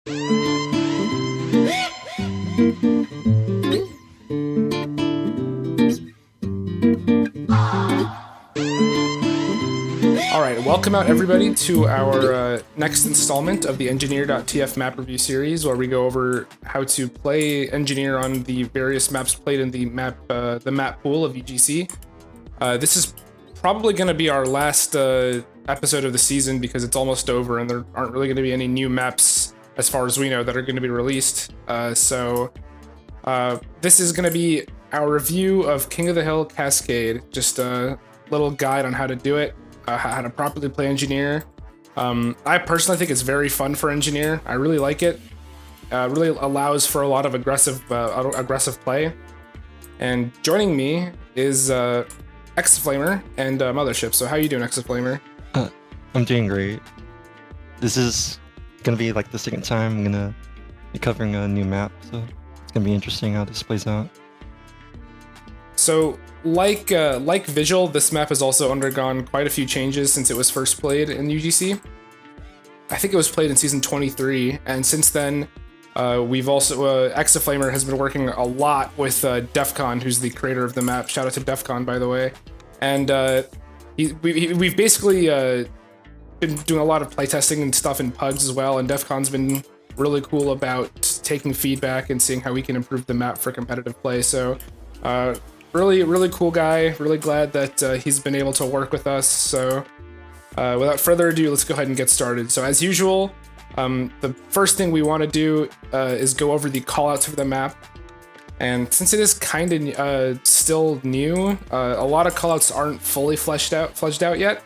Alright, welcome out everybody to our next installment of the Engineer.tf map review series, where we go over how to play Engineer on the various maps played in the map pool of UGC. This is probably going to be our last episode of the season because it's almost over and there aren't really going to be any new maps, as far as we know, that are going to be released. So this is going to be our review of King of the Hill Cascade, just a little guide on how to do it. How to properly play Engineer. I personally think it's very fun for Engineer. I really like it. Really allows for a lot of aggressive play. And joining me is X-Flamer and Mothership. So how you doing, X-Flamer? I'm doing great. This is gonna be like the second time I'm gonna be covering a new map, so it's gonna be interesting how this plays out. So, like Visual, this map has also undergone quite a few changes since it was first played in UGC. I think it was played in Season 23, and since then, we've also, X-Flamer has been working a lot with Defcon, who's the creator of the map. Shout out to Defcon, by the way. And we've basically been doing a lot of playtesting and stuff in PUGs as well, and Defcon's been really cool about taking feedback and seeing how we can improve the map for competitive play. So, really cool guy. Really glad that he's been able to work with us. So without further ado, let's go ahead and get started. So as usual, the first thing we want to do is go over the callouts for the map. And since it is kind of still new, a lot of callouts aren't fully fleshed out yet.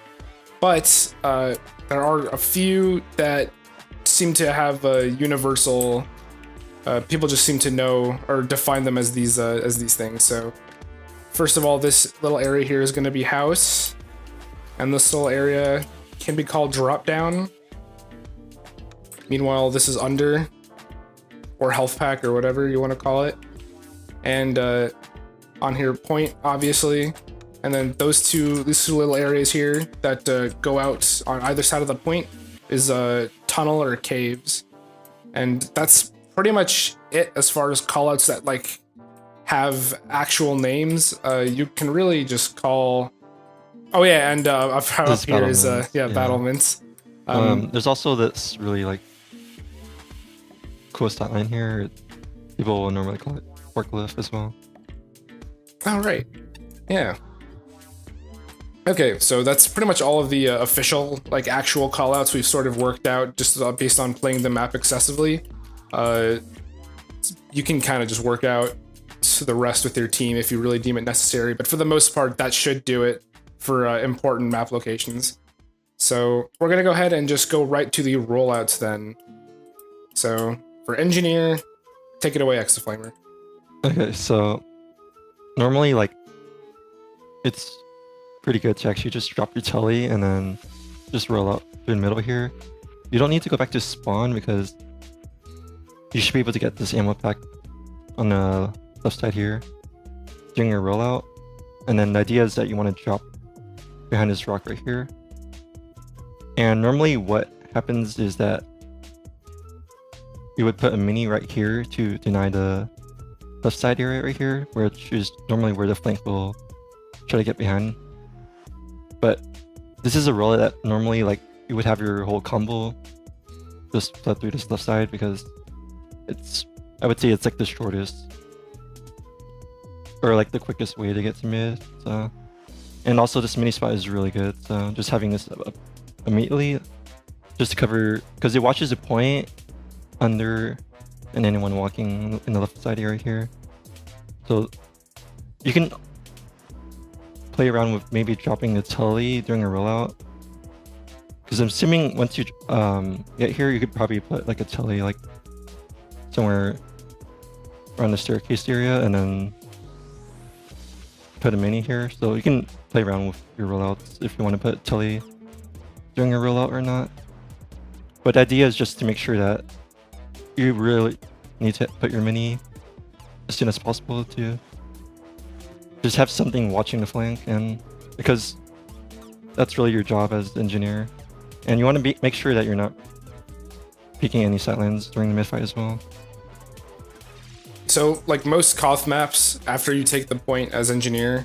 But there are a few that seem to have a universal. People just seem to know or define them as these things. So. First of all, this little area here is going to be house, and this little area can be called drop down. Meanwhile, this is under, or health pack, or whatever you want to call it. And on here, point, obviously. And then these two little areas here that go out on either side of the point is tunnel or caves. And that's pretty much it as far as callouts that like have actual names. You can really just call. Oh yeah, and up here is battlements. There's also this really like cool line here. People will normally call it forklift as well. Oh right, yeah. Okay, so that's pretty much all of the official, like actual callouts we've sort of worked out just based on playing the map excessively. You can kind of just work out the rest with your team if you really deem it necessary, but for the most part that should do it for important map locations. So we're gonna go ahead and just go right to the rollouts then. So for Engineer, take it away, X-Flamer. Okay, so normally like it's pretty good to actually just drop your telly and then just roll out through the middle here. You don't need to go back to spawn because you should be able to get this ammo pack on the left side here during your rollout. And then the idea is that you want to drop behind this rock right here. And normally what happens is that you would put a mini right here to deny the left side area right here, which is normally where the flank will try to get behind. But this is a rollout that normally like you would have your whole combo just fled through this left side because I would say it's like the shortest or like the quickest way to get to mid. So, and also this mini spot is really good. So just having this up immediately just to cover, because it watches a point under and anyone walking in the left side area here. So you can play around with maybe dropping the telly during a rollout. Because I'm assuming once you get here, you could probably put like a telly like somewhere around the staircase area and then put a mini here. So you can play around with your rollouts if you want to put telly during a rollout or not. But the idea is just to make sure that you really need to put your mini as soon as possible to just have something watching the flank, and because that's really your job as engineer, and you want to make sure that you're not peeking any sightlines during the mid fight as well. So, like most Koth maps, after you take the point as engineer,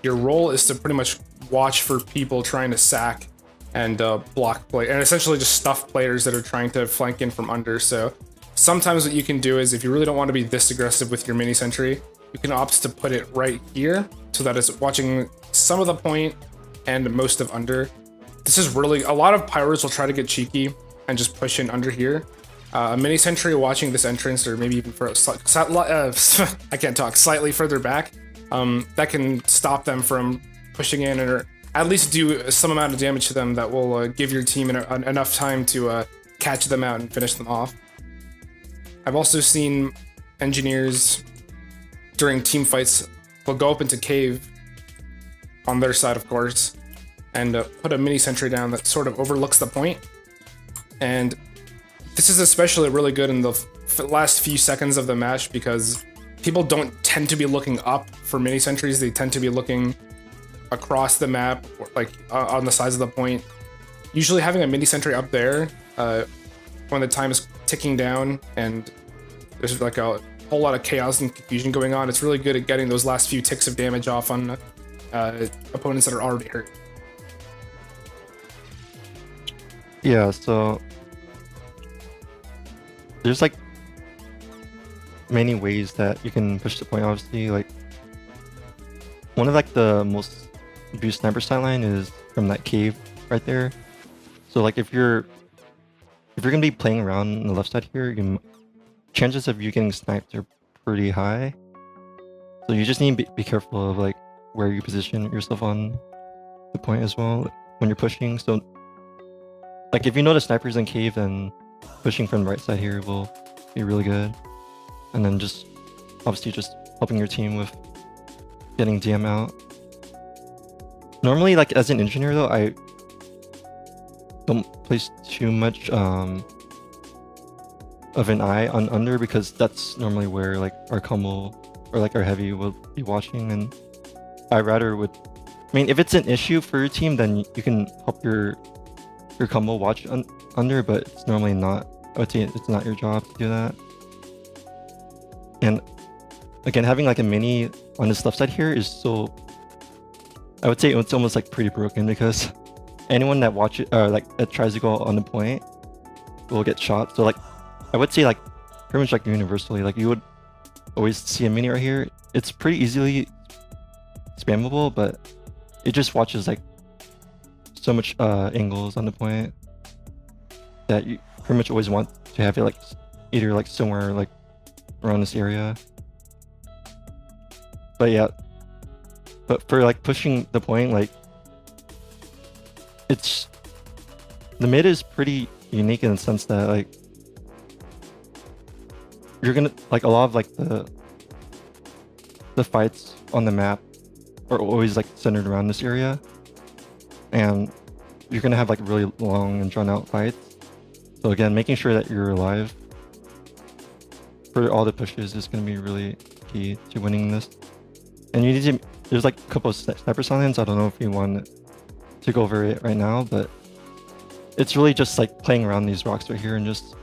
your role is to pretty much watch for people trying to sack and block play, and essentially just stuff players that are trying to flank in from under. So sometimes what you can do is, if you really don't want to be this aggressive with your mini sentry, you can opt to put it right here so that it's watching some of the point and most of under. This is really, a lot of pyros will try to get cheeky and just push in under here. A mini sentry watching this entrance, or maybe even for I can't talk, slightly further back, that can stop them from pushing in, or at least do some amount of damage to them that will give your team enough time to catch them out and finish them off. I've also seen engineers during team fights will go up into cave on their side, of course, and put a mini sentry down that sort of overlooks the point. And this is especially really good in the last few seconds of the match, because people don't tend to be looking up for mini sentries. They tend to be looking across the map, or like on the sides of the point. Usually having a mini sentry up there when the time is ticking down and there's like a whole lot of chaos and confusion going on, it's really good at getting those last few ticks of damage off on opponents that are already hurt. Yeah, so there's like many ways that you can push the point. Obviously, like one of like the most abused sniper sightline is from that cave right there. So like if you're gonna be playing around on the left side here, chances of you getting sniped are pretty high. So you just need to be careful of like where you position yourself on the point as well when you're pushing. So like if you know the snipers in cave, then pushing from the right side here will be really good. And then just obviously just helping your team with getting DM out. Normally, like as an engineer though, I don't place too much of an eye on under, because that's normally where like our combo or like our heavy will be watching, and I rather would, I mean, if it's an issue for your team, then you can help your combo watch under, but it's normally not, I would say it's not your job to do that. And again, having like a mini on this left side here is so, I would say it's almost like pretty broken, because anyone that watches like that tries to go on the point will get shot. So like I would say like pretty much like universally, like you would always see a mini right here. It's pretty easily spammable, but it just watches like so much angles on the point that you pretty much always want to have it like either like somewhere like around this area. But yeah, but for like pushing the point, like it's, the mid is pretty unique in the sense that like you're gonna like a lot of like the fights on the map are always like centered around this area, and you're gonna have like really long and drawn out fights. So again, making sure that you're alive for all the pushes is gonna be really key to winning this. And you need to, there's like a couple of sniper silence. I don't know if you want to go over it right now, but it's really just like playing around these rocks right here and just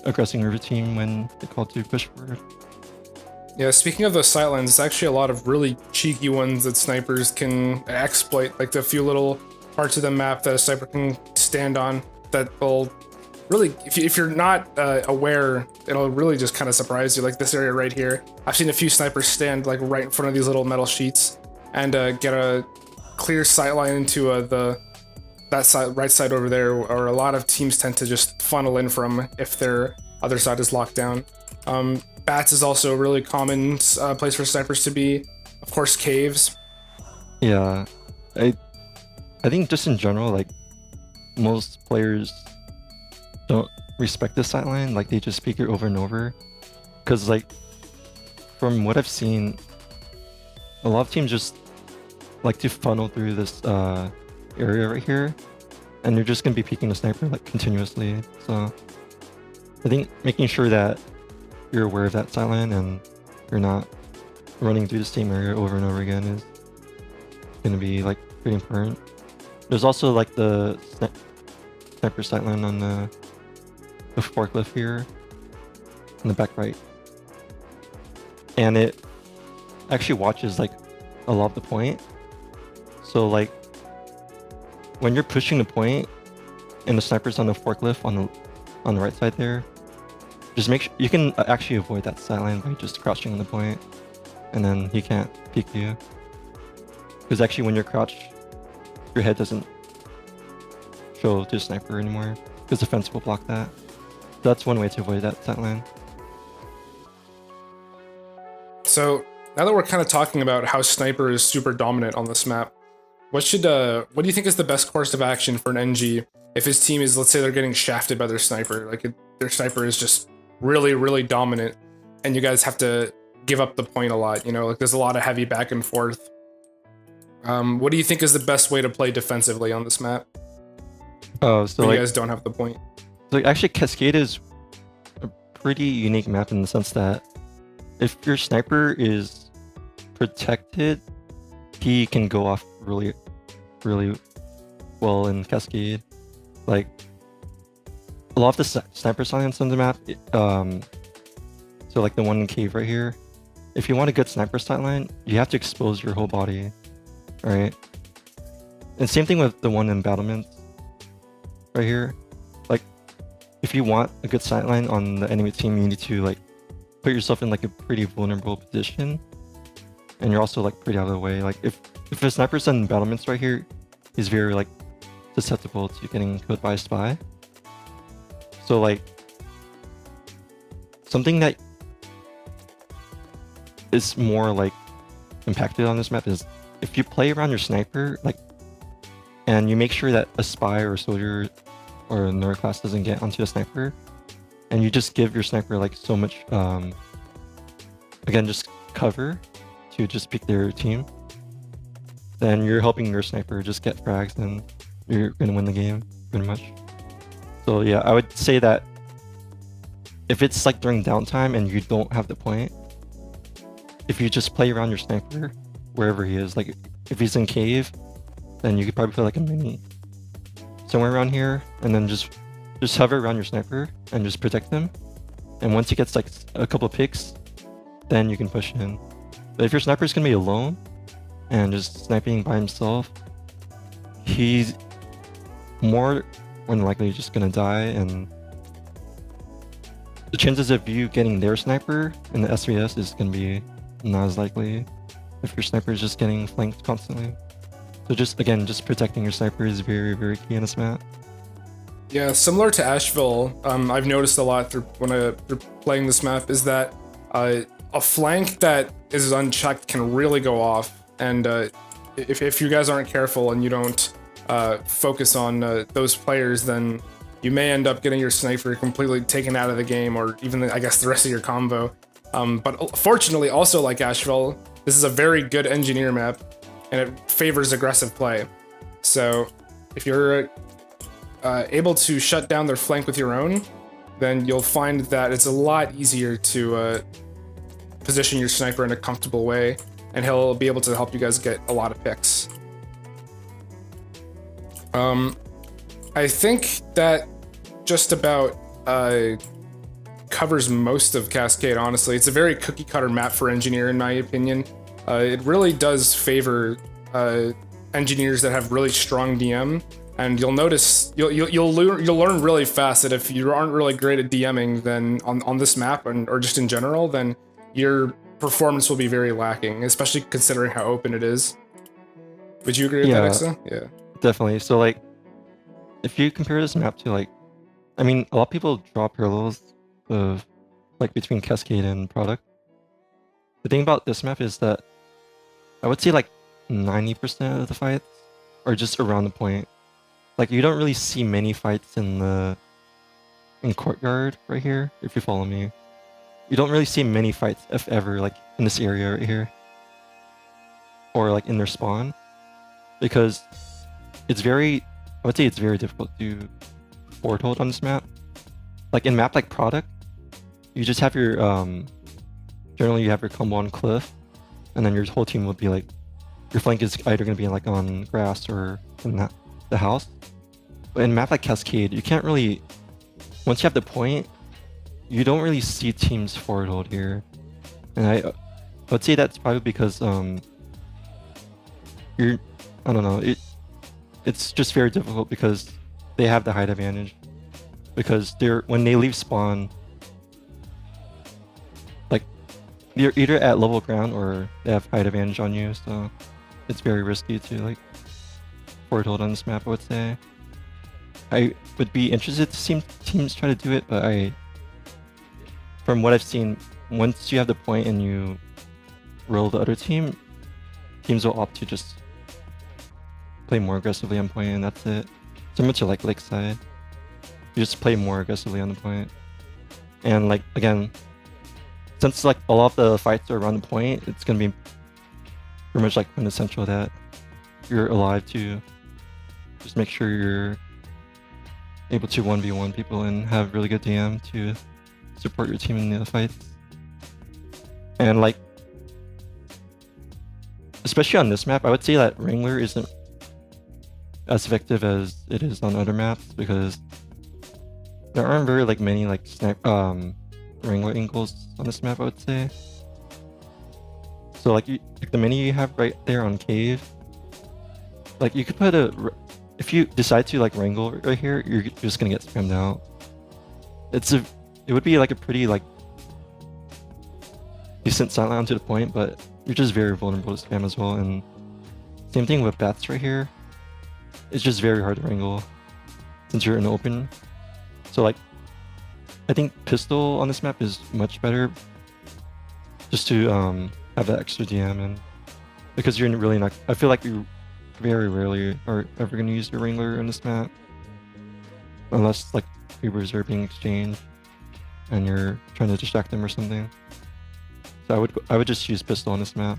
aggressing your team when they call to push forward. Yeah, speaking of those sightlines, it's actually a lot of really cheeky ones that snipers can exploit, like the few little parts of the map that a sniper can stand on that will really, if you're not aware, it'll really just kind of surprise you. Like this area right here, I've seen a few snipers stand like right in front of these little metal sheets and get a clear sightline into that side, right side over there, or a lot of teams tend to just funnel in from if their other side is locked down. Bats is also a really common place for snipers to be. Of course, caves. Yeah, I think just in general, like most players don't respect the sightline. Like they just speak it over and over, because like from what I've seen, a lot of teams just like to funnel through this area right here, and you're just gonna be peeking the sniper like continuously. So I think making sure that you're aware of that sightline and you're not running through the same area over and over again is gonna be like pretty important. There's also like the sniper sightline on the forklift here in the back right, and it actually watches like a lot of the point. So like when you're pushing the point and the sniper's on the forklift on the right side there, just make sure you can actually avoid that sightline by just crouching on the point, and then he can't peek you. Because actually when you're crouched, your head doesn't show to the sniper anymore, because the fence will block that. So that's one way to avoid that sightline. So now that we're kind of talking about how sniper is super dominant on this map, what do you think is the best course of action for an NG if his team is, let's say they're getting shafted by their sniper, like their sniper is just really, really dominant, and you guys have to give up the point a lot, you know, like there's a lot of heavy back and forth. What do you think is the best way to play defensively on this map? Oh, so when you guys don't have the point. So actually Cascade is a pretty unique map in the sense that if your sniper is protected, he can go off really, really well in Cascade. Like a lot of the sniper silence on the map, so like the one in cave right here, if you want a good sniper sightline, you have to expose your whole body, right? And same thing with the one in battlements right here. Like if you want a good sightline on the enemy team, you need to like put yourself in like a pretty vulnerable position, and you're also like pretty out of the way. Like if a sniper's in battlements right here, he's very like susceptible to getting killed by a spy. So like something that is more like impacted on this map is if you play around your sniper, like, and you make sure that a spy or a soldier or a nerd class doesn't get onto a sniper, and you just give your sniper like so much again, just cover to just pick their team, then you're helping your sniper just get frags, and you're gonna win the game pretty much. So yeah, I would say that if it's like during downtime and you don't have the point, if you just play around your sniper wherever he is, like if he's in cave, then you could probably put like a mini somewhere around here, and then just hover around your sniper and just protect him. And once he gets like a couple of picks, then you can push in. But if your sniper's gonna be alone and just sniping by himself, he's more than likely just gonna die, and the chances of you getting their sniper in the SVS is gonna be not as likely if your sniper is just getting flanked constantly. So just again, just protecting your sniper is very, very key in this map. Yeah, similar to Asheville, I've noticed a lot through playing this map is that a flank that is unchecked can really go off, and if you guys aren't careful and you don't focus on those players, then you may end up getting your sniper completely taken out of the game, or even I guess the rest of your combo. But fortunately, also like Asheville, this is a very good engineer map, and it favors aggressive play. So if you're able to shut down their flank with your own, then you'll find that it's a lot easier to position your sniper in a comfortable way, and he'll be able to help you guys get a lot of picks. I think that just about covers most of Cascade, honestly. It's a very cookie cutter map for Engineer, in my opinion. It really does favor engineers that have really strong DM, and you'll notice you'll learn really fast that if you aren't really great at DMing, then on this map or just in general, then your performance will be very lacking, especially considering how open it is. Would you agree with that, Ixa? Yeah, definitely. So like, if you compare this map to like, I mean, a lot of people draw parallels of like between Cascade and Product. The thing about this map is that I would say like 90% of the fights are just around the point. Like you don't really see many fights in Courtyard right here, if you follow me. You don't really see many fights, if ever, like in this area right here, or like in their spawn, because it's very, I would say it's very difficult to foretold on this map. Like in map like Product, you just have your generally you have your combo on cliff, and then your whole team will be like, your flank is either going to be like on grass or in the house. in a map like Cascade, you can't really, once you have the point, you don't really see teams forward hold here. And I would say that's probably because you're, I don't know, it's just very difficult because they have the height advantage. Because when they leave spawn, like you're either at level ground or they have height advantage on you, so it's very risky to like forward hold on this map, I would say. I would be interested to see teams try to do it, but from what I've seen, once you have the point and you roll the other team, teams will opt to just play more aggressively on point, and that's it. Similar to like Lakeside, you just play more aggressively on the point. And like again, since like a lot of the fights are around the point, it's gonna be pretty much like essential that you're alive to just make sure you're able to 1v1 people and have really good DM to support your team in the fights. And like, especially on this map, I would say that Wrangler isn't as effective as it is on other maps because there aren't very like many like Wrangler angles on this map, I would say. So like, like the menu you have right there on Cave, like you could put if you decide to like wrangle right here, you're just gonna get spammed out. It would be like a pretty like decent sightline onto the point, but you're just very vulnerable to spam as well. And same thing with bats right here. It's just very hard to wrangle since you're in the open. So like, I think pistol on this map is much better just to have that extra DM, and because you're really not, I feel like you very rarely are ever going to use your Wrangler in this map unless like Ubers are being exchanged and you're trying to distract them or something. So I would just use pistol on this map.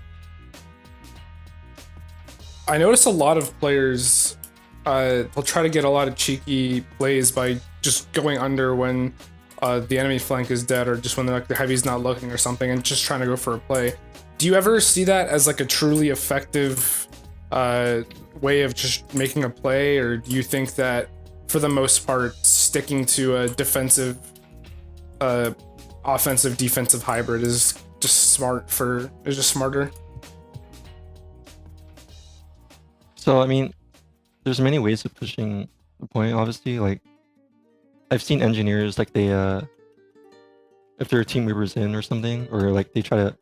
I notice a lot of players they'll try to get a lot of cheeky plays by just going under when the enemy flank is dead, or just when like the heavy's not looking or something, and just trying to go for a play. Do you ever see that as like a truly effective way of just making a play, or do you think that for the most part sticking to a defensive offensive defensive hybrid is just smarter? So I mean, there's many ways of pushing the point, obviously. Like I've seen engineers like they if their team weavers in or something, or like they try to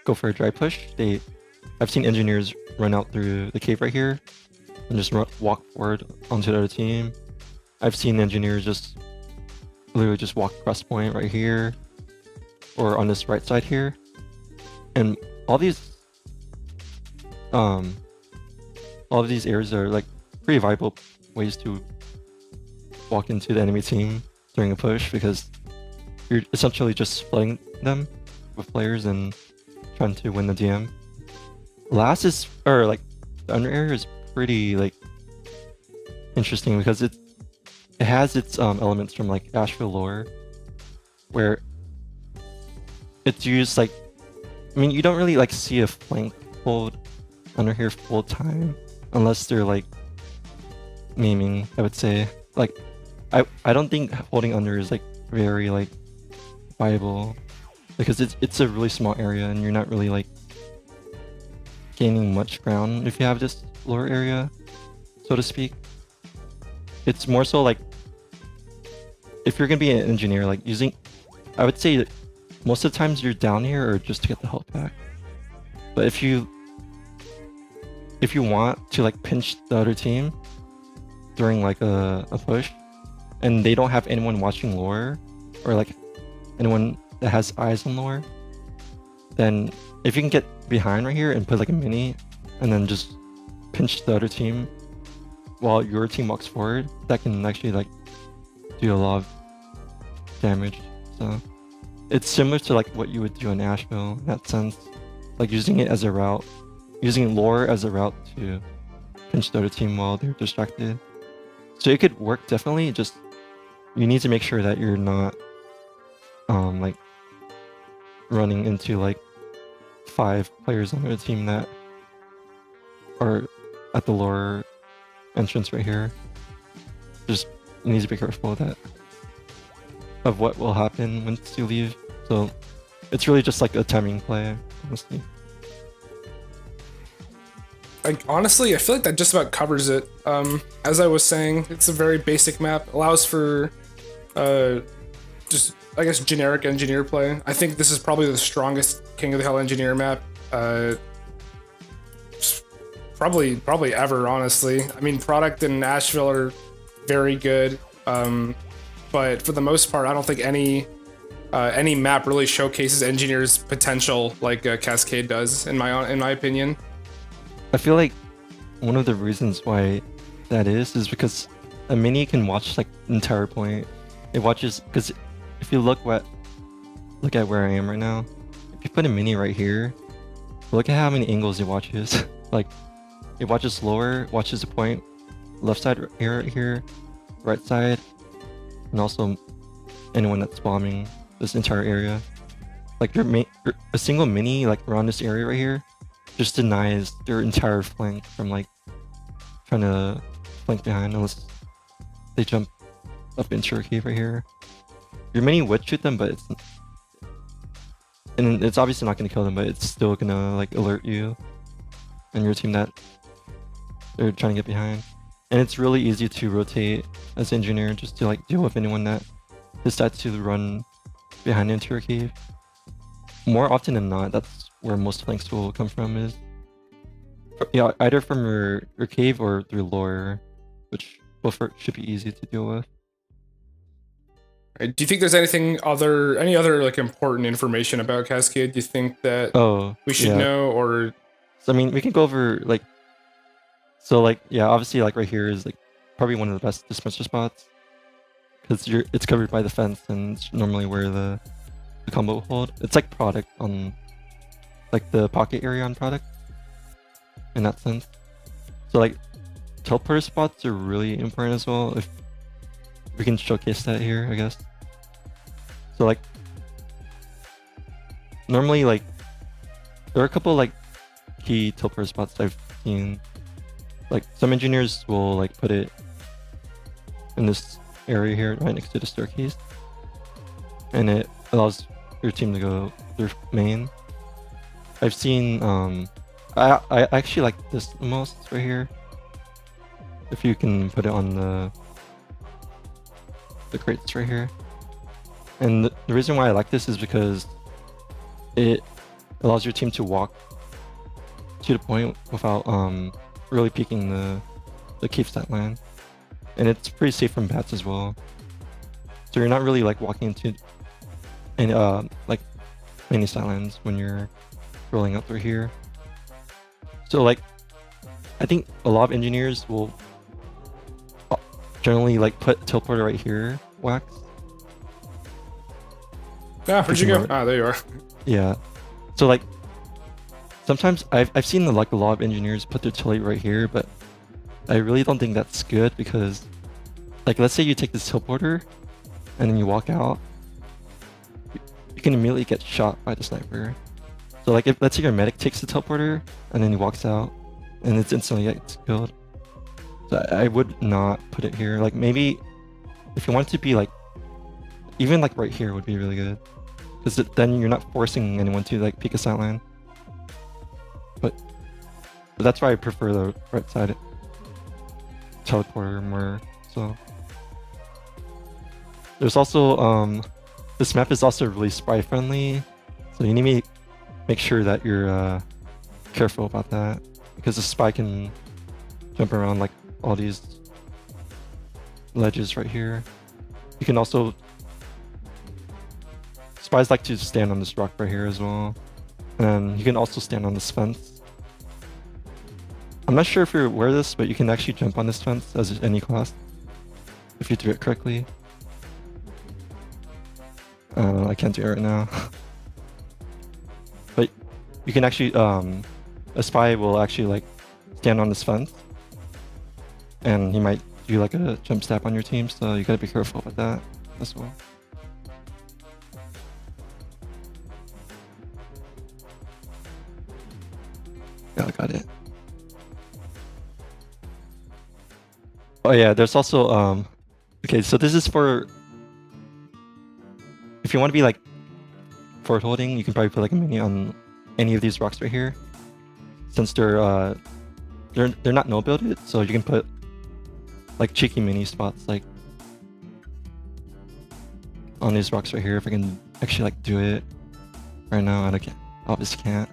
go for a dry push, I've seen engineers run out through the cave right here and just walk forward onto the other team. I've seen engineers just literally just walk across the point right here or on this right side here. And all of these areas are like pretty viable ways to walk into the enemy team during a push, because you're essentially just flooding them with players and trying to win the DM. Last is, or like the under area is pretty like interesting because it has its elements from like Asheville lore, where it's used like, I mean, you don't really like see a flank hold under here full time unless they're like memeing, I would say. Like I don't think holding under is like very like viable because it's a really small area and you're not really like gaining much ground if you have this lower area, so to speak. It's more so like if you're gonna be an engineer, like using, I would say that most of the times you're down here or just to get the health back. But if you want to like pinch the other team during like a push and they don't have anyone watching lore or like anyone that has eyes on lore, then if you can get behind right here and put like a mini and then just pinch the other team while your team walks forward, that can actually like do a lot of damage. So it's similar to like what you would do in Asheville in that sense, like using it as a route, using lore as a route to pinch the other team while they're distracted. So it could work definitely, just you need to make sure that you're not like running into like 5 players on the team that are at the lower entrance right here. just you need to be careful of what will happen once you leave. So it's really just like a timing play, honestly. Honestly, I feel like that just about covers it. As I was saying, it's a very basic map. Allows for just, I guess, generic engineer play. I think this is probably the strongest King of the Hill engineer map. Probably ever, honestly. I mean, Product and Asheville are very good, but for the most part, I don't think any map really showcases engineers' potential like Cascade does, in my opinion. I feel like one of the reasons why that is because a mini can watch like the entire point. It watches, because if you look at where I am right now, if you put a mini right here, look at how many angles it watches. Like, it watches lower, watches the point, left side right here, right side, and also anyone that's bombing this entire area. Like a single mini like around this area right here just denies their entire flank from like trying to flank behind, unless they jump up into your cave right here. Your mini would shoot them, but it's obviously not gonna kill them, but it's still gonna like alert you and your team that they're trying to get behind. And it's really easy to rotate as engineer just to like deal with anyone that decides to run behind into your cave. More often than not, that's where most flanks will come from, is either from your cave or through lore, which both should be easy to deal with. Do you think there's any other like important information about Cascade? Do you think that we should know, or? So I mean, we can go over like, so like, yeah, obviously like right here is like probably one of the best dispenser spots, because it's covered by the fence and it's normally where the combo will hold. It's like Product on like the pocket area on Product in that sense. So like teleporter spots are really important as well, if we can showcase that here, I guess. So like normally like there are a couple like key teleporter spots I've seen. Like some engineers will like put it in this area here right next to the staircase, and it allows your team to go through main. I've seen I actually like this the most right here, if you can put it on the crates right here. And the reason why I like this is because it allows your team to walk to the point without really peeking the cave stat line, and it's pretty safe from bats as well. So you're not really like walking into any like many stat lines when you're rolling up through here. So like I think a lot of engineers will generally like put teleporter right here, wax. Ah, where'd you go? Ah, there you are. Yeah. So like sometimes I've seen like a lot of engineers put their tele right here, but I really don't think that's good, because like let's say you take this teleporter and then you walk out, you can immediately get shot by the sniper. So like if let's say your medic takes the teleporter and then he walks out and it's instantly gets killed. So I would not put it here. Like maybe if you want it to be like even like right here would be really good, because then you're not forcing anyone to like peek a sight line. But that's why I prefer the right side teleporter more. So there's also this map is also really spy friendly, so you need to make sure that you're careful about that, because the spy can jump around like all these ledges right here. You can also, spies like to stand on this rock right here as well, and you can also stand on this fence. I'm not sure if you're aware of this, but you can actually jump on this fence as any class if you do it correctly. I can't do it right now. But you can actually, a spy will actually like stand on this fence, and he might do like a jump stab on your team, so you gotta be careful with that as well. Yeah, I got it. Oh yeah, there's also Okay, so this is for if you want to be like forward holding, you can probably put like a mini on any of these rocks right here. Since they're not no builded, so you can put like cheeky mini spots like on these rocks right here. If I can actually like do it right now, and I can't, obviously can't.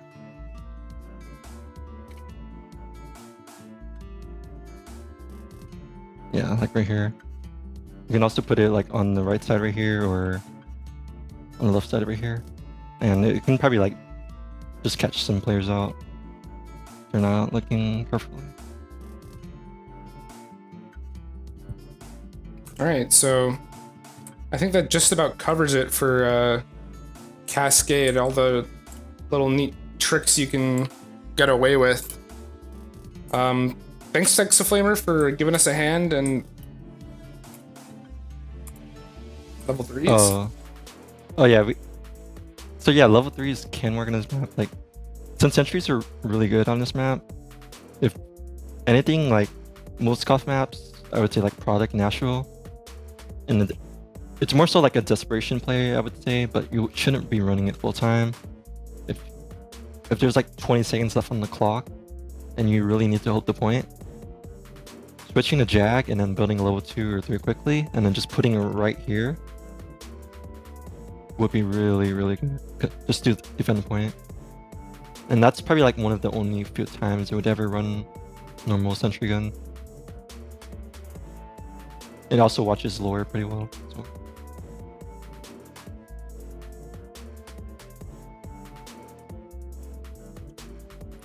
Yeah, like right here. You can also put it like on the right side right here or on the left side right here, and it can probably like just catch some players out if they're not looking perfectly. All right, so I think that just about covers it for Cascade. All the little neat tricks you can get away with. Thanks, Exaflamer, for giving us a hand and level 3s. Oh yeah, so yeah, level 3s can work on this map. Like, since sentries are really good on this map, if anything, like most scoff maps, I would say like Product, Nashville, and it's more so like a desperation play, I would say, but you shouldn't be running it full time. If there's like 20 seconds left on the clock and you really need to hold the point, switching to Jag and then building a level 2 or 3 quickly and then just putting it right here would be really, really good. Just to defend the point. And that's probably like one of the only few times it would ever run normal sentry gun. It also watches lower pretty well. So.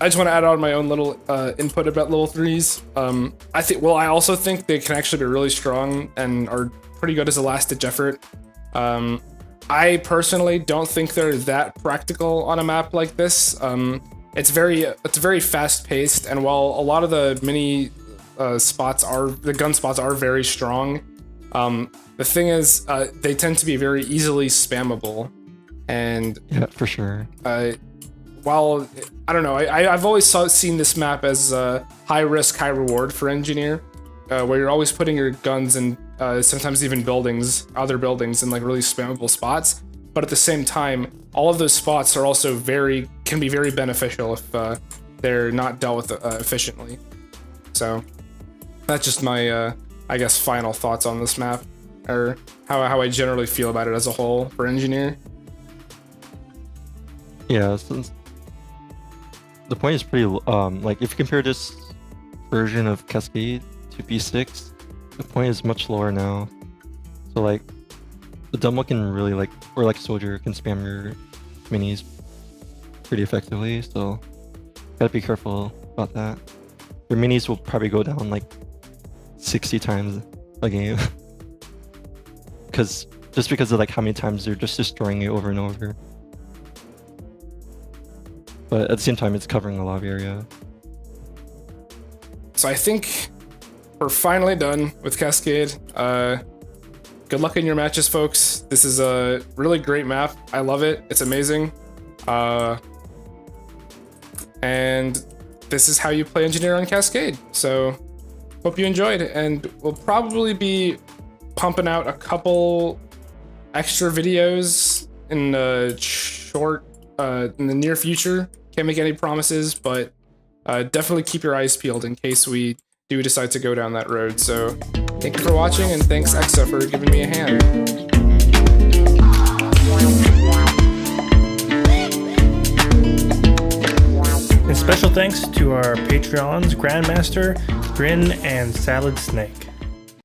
I just want to add on my own little input about level 3s. I also think they can actually be really strong and are pretty good as a last-ditch effort. I personally don't think they're that practical on a map like this. It's very fast-paced, and while a lot of the mini gun spots are very strong, the thing is they tend to be very easily spammable, and yeah, for sure. While I don't know, I've always seen this map as high risk, high reward for Engineer, where you're always putting your guns in sometimes even other buildings in like really spammable spots. But at the same time, all of those spots are also can be very beneficial if they're not dealt with efficiently. So that's just my I guess final thoughts on this map, or how I generally feel about it as a whole for Engineer. Yeah, since the point is pretty like if you compare this version of Cascade to B6, the point is much lower now. So like the Dumbo can really or like Soldier can spam your minis pretty effectively, so gotta be careful about that. Your minis will probably go down like 60 times a game. Because of like how many times they're just destroying it over and over. But at the same time, it's covering a lot of area. So I think we're finally done with Cascade. Good luck in your matches, folks. This is a really great map. I love it. It's amazing. And this is how you play Engineer on Cascade. So hope you enjoyed, and we'll probably be pumping out a couple extra videos in the near future. Can't make any promises, but definitely keep your eyes peeled in case we do decide to go down that road. So thank you for watching, and thanks Exa for giving me a hand. And special thanks to our Patreons, Grandmaster, Grin, and Salad Snake.